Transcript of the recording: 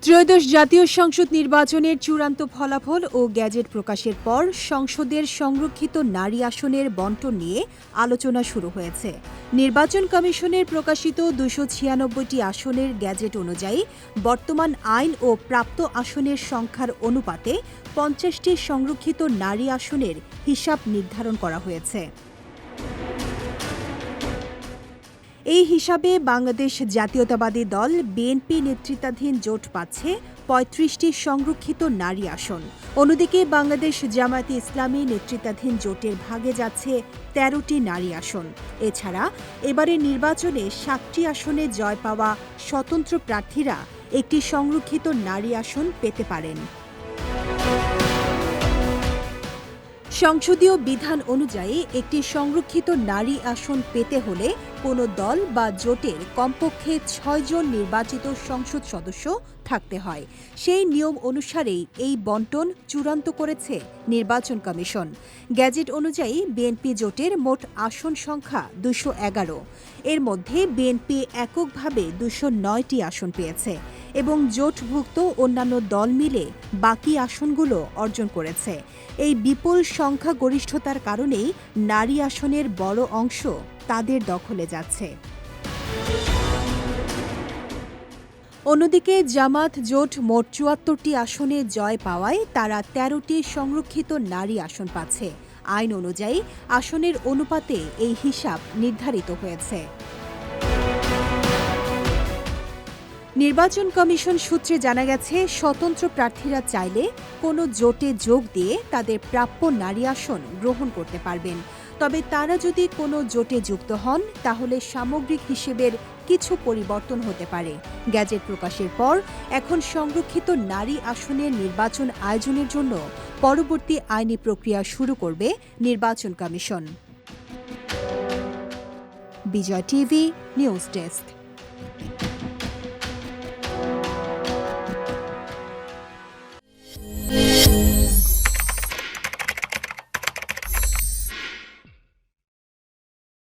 ত্রয়োদশ জাতীয় সংসদ নির্বাচনের চূড়ান্ত ফলাফল ও গ্যাজেট প্রকাশের পর সংসদের সংরক্ষিত নারী আসনের বণ্টন নিয়ে আলোচনা শুরু হয়েছে। নির্বাচন কমিশনের প্রকাশিত ২৯৬টি আসনের গ্যাজেট অনুযায়ী বর্তমান আইন ও প্রাপ্ত আসনের সংখ্যার অনুপাতে ৫০টি সংরক্ষিত নারী আসনের হিসাব নির্ধারণ করা হয়েছে। এই হিসাবে বাংলাদেশ জাতীয়তাবাদী দল বিএনপি নেতৃত্বাধীন জোট পাচ্ছে ৩৫টি সংরক্ষিত নারী আসন। অন্যদিকে বাংলাদেশ জামায়াতে ইসলামী নেতৃত্বাধীন জোটের ভাগে যাচ্ছে ১৩টি নারী আসন। এছাড়া এবারের নির্বাচনে ৭টি আসনে জয় পাওয়া স্বতন্ত্র প্রার্থীরা একটি সংরক্ষিত নারী আসন পেতে পারেন। সংসদীয় বিধান অনুযায়ী একটি সংরক্ষিত নারী আসন পেতে হলে কোনো দল বা জোটের কমপক্ষে ৬ জন নির্বাচিত সংসদ সদস্য থাকতে হয়। সেই নিয়ম অনুসারেই এই বণ্টন চূড়ান্ত করেছে নির্বাচন কমিশন। গ্যাজেট অনুযায়ী বিএনপি জোটের মোট আসন সংখ্যা ২১১। এর মধ্যে বিএনপি এককভাবে ২০৯টি আসন পেয়েছে এবং জোটভুক্ত অন্যান্য দল মিলে বাকি আসনগুলো অর্জন করেছে। এই বিপুল সংখ্যাগরিষ্ঠতার কারণেই নারী আসনের বড় অংশ তাদের দখলে যাচ্ছে। অন্যদিকে জামাত জোট মোট ৭৪টি আসনে জয় পাওয়ায় তারা ১৩টি সংরক্ষিত নারী আসন পাচ্ছে। আইন অনুযায়ী আসনের অনুপাতে এই হিসাব নির্ধারিত হয়েছে। নির্বাচন কমিশন সূত্রে জানা গেছে, স্বতন্ত্র প্রার্থীরা চাইলে কোনো জোটে যোগ দিয়ে তাদের প্রাপ্য নারী আসন গ্রহণ করতে পারবেন। তবে তারা যদি কোনো জোটে যুক্ত হন তাহলে সামগ্রিক হিসেবের কিছু পরিবর্তন হতে পারে। গ্যাজেট প্রকাশের পর এখন সংরক্ষিত নারী আসনের নির্বাচন আয়োজনের জন্য পরবর্তী আইনি প্রক্রিয়া শুরু করবে নির্বাচন কমিশন। বিজয় টিভি নিউজ ডেস্ক।